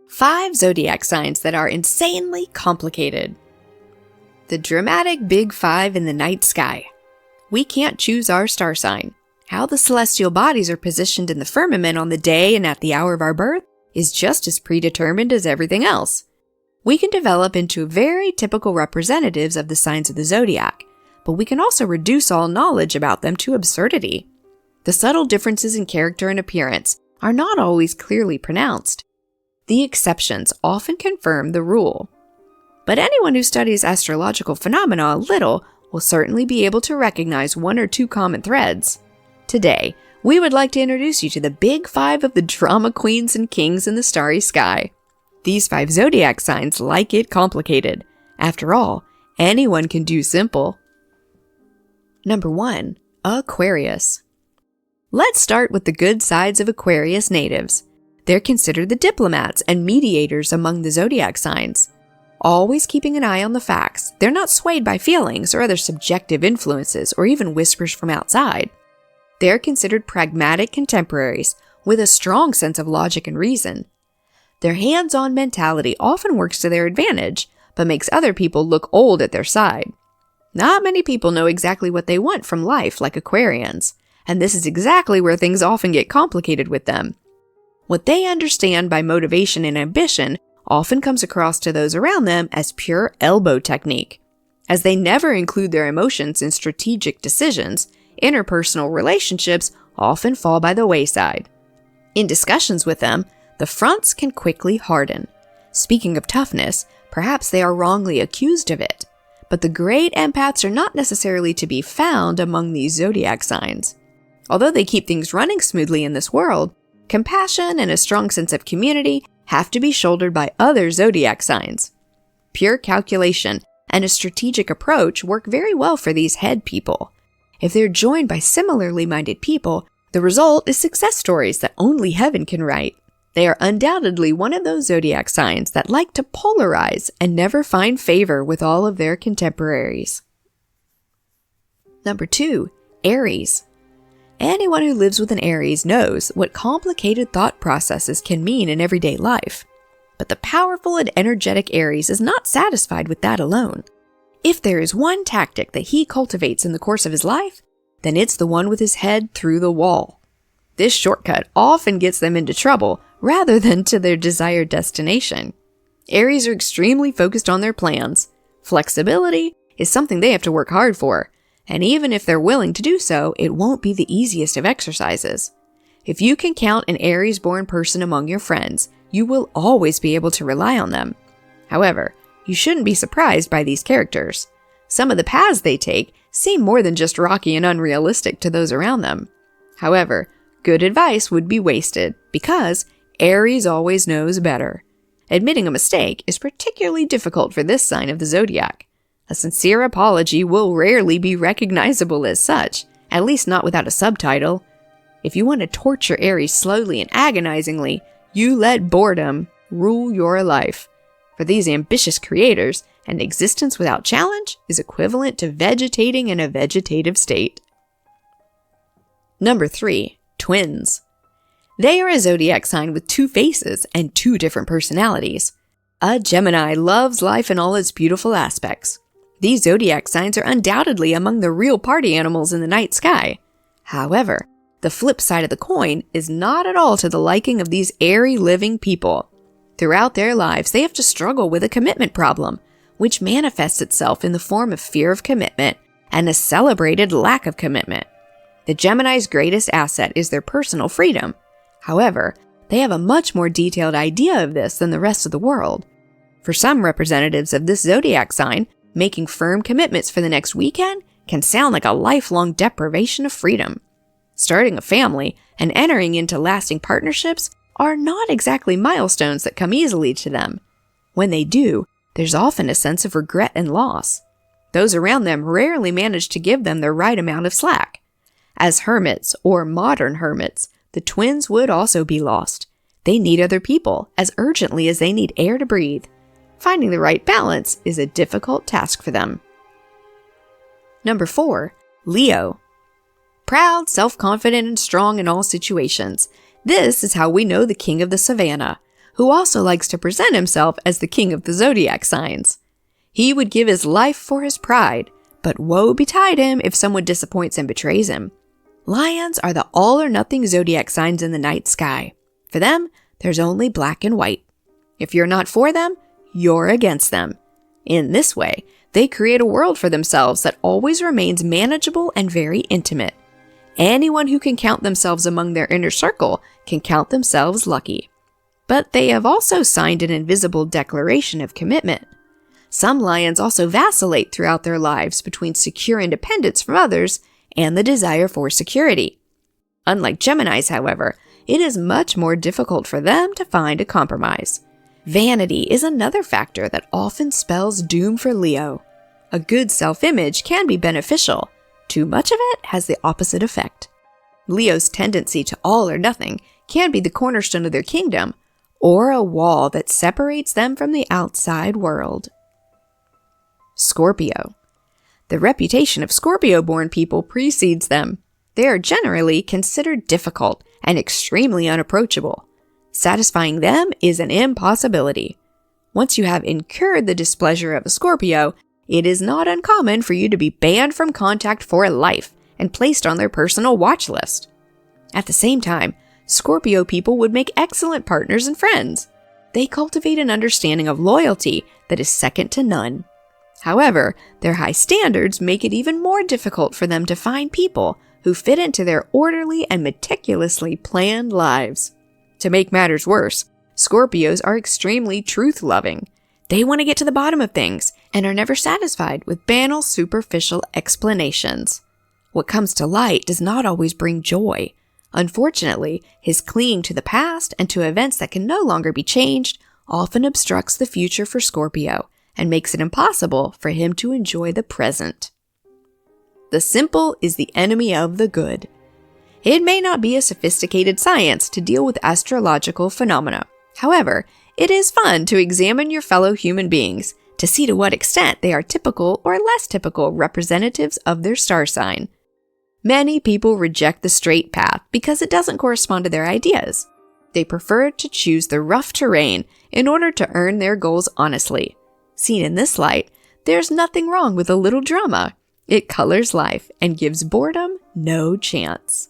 5 zodiac signs that are insanely complicated. The dramatic big 5 in the night sky. We can't choose our star sign. How the celestial bodies are positioned in the firmament on the day and at the hour of our birth is just as predetermined as everything else. We can develop into very typical representatives of the signs of the zodiac, but we can also reduce all knowledge about them to absurdity. The subtle differences in character and appearance are not always clearly pronounced. The exceptions often confirm the rule. But anyone who studies astrological phenomena a little will certainly be able to recognize 1 or 2 common threads. Today, we would like to introduce you to the big 5 of the drama queens and kings in the starry sky. These 5 zodiac signs like it complicated. After all, anyone can do simple. Number 1. Aquarius. Let's start with the good sides of Aquarius natives. They're considered the diplomats and mediators among the zodiac signs. Always keeping an eye on the facts, they're not swayed by feelings or other subjective influences or even whispers from outside. They're considered pragmatic contemporaries with a strong sense of logic and reason. Their hands-on mentality often works to their advantage, but makes other people look old at their side. Not many people know exactly what they want from life like Aquarians, and this is exactly where things often get complicated with them. What they understand by motivation and ambition often comes across to those around them as pure elbow technique. As they never include their emotions in strategic decisions, interpersonal relationships often fall by the wayside. In discussions with them, the fronts can quickly harden. Speaking of toughness, perhaps they are wrongly accused of it. But the great empaths are not necessarily to be found among these zodiac signs. Although they keep things running smoothly in this world, compassion and a strong sense of community have to be shouldered by other zodiac signs. Pure calculation and a strategic approach work very well for these head people. If they're joined by similarly minded people, the result is success stories that only heaven can write. They are undoubtedly one of those zodiac signs that like to polarize and never find favor with all of their contemporaries. Number 2. Aries. Anyone who lives with an Aries knows what complicated thought processes can mean in everyday life. But the powerful and energetic Aries is not satisfied with that alone. If there is one tactic that he cultivates in the course of his life, then it's the one with his head through the wall. This shortcut often gets them into trouble rather than to their desired destination. Aries are extremely focused on their plans. Flexibility is something they have to work hard for. And even if they're willing to do so, it won't be the easiest of exercises. If you can count an Aries-born person among your friends, you will always be able to rely on them. However, you shouldn't be surprised by these characters. Some of the paths they take seem more than just rocky and unrealistic to those around them. However, good advice would be wasted because Aries always knows better. Admitting a mistake is particularly difficult for this sign of the zodiac. A sincere apology will rarely be recognizable as such, at least not without a subtitle. If you want to torture Aries slowly and agonizingly, you let boredom rule your life. For these ambitious creators, an existence without challenge is equivalent to vegetating in a vegetative state. Number 3. Twins. They are a zodiac sign with 2 faces and 2 different personalities. A Gemini loves life in all its beautiful aspects. These zodiac signs are undoubtedly among the real party animals in the night sky. However, the flip side of the coin is not at all to the liking of these airy living people. Throughout their lives, they have to struggle with a commitment problem, which manifests itself in the form of fear of commitment and a celebrated lack of commitment. The Gemini's greatest asset is their personal freedom. However, they have a much more detailed idea of this than the rest of the world. For some representatives of this zodiac sign, making firm commitments for the next weekend can sound like a lifelong deprivation of freedom. Starting a family and entering into lasting partnerships are not exactly milestones that come easily to them. When they do, there's often a sense of regret and loss. Those around them rarely manage to give them the right amount of slack. As hermits or modern hermits, the twins would also be lost. They need other people as urgently as they need air to breathe. Finding the right balance is a difficult task for them. Number 4. Leo. Proud, self-confident, and strong in all situations. This is how we know the king of the savannah. who also likes to present himself as the king of the zodiac signs. He would give his life for his pride, but woe betide him if someone disappoints and betrays him. Lions are the all-or-nothing zodiac signs in the night sky. For them, there's only black and white. If you're not for them, you're against them. In this way, they create a world for themselves that always remains manageable and very intimate. Anyone who can count themselves among their inner circle can count themselves lucky. But they have also signed an invisible declaration of commitment. Some lions also vacillate throughout their lives between secure independence from others and the desire for security. Unlike Geminis, however, it is much more difficult for them to find a compromise. Vanity is another factor that often spells doom for Leo. A good self-image can be beneficial. Too much of it has the opposite effect. Leo's tendency to all or nothing can be the cornerstone of their kingdom, or a wall that separates them from the outside world. Scorpio. The reputation of Scorpio-born people precedes them. They are generally considered difficult and extremely unapproachable. Satisfying them is an impossibility. Once you have incurred the displeasure of a Scorpio, it is not uncommon for you to be banned from contact for life and placed on their personal watch list. At the same time, Scorpio people would make excellent partners and friends. They cultivate an understanding of loyalty that is second to none. However, their high standards make it even more difficult for them to find people who fit into their orderly and meticulously planned lives. To make matters worse, Scorpios are extremely truth-loving. They want to get to the bottom of things and are never satisfied with banal, superficial explanations. What comes to light does not always bring joy. Unfortunately, his clinging to the past and to events that can no longer be changed often obstructs the future for Scorpio and makes it impossible for him to enjoy the present. The simple is the enemy of the good. It may not be a sophisticated science to deal with astrological phenomena. However, it is fun to examine your fellow human beings to see to what extent they are typical or less typical representatives of their star sign. Many people reject the straight path because it doesn't correspond to their ideas. They prefer to choose the rough terrain in order to earn their goals honestly. Seen in this light, there's nothing wrong with a little drama. It colors life and gives boredom no chance.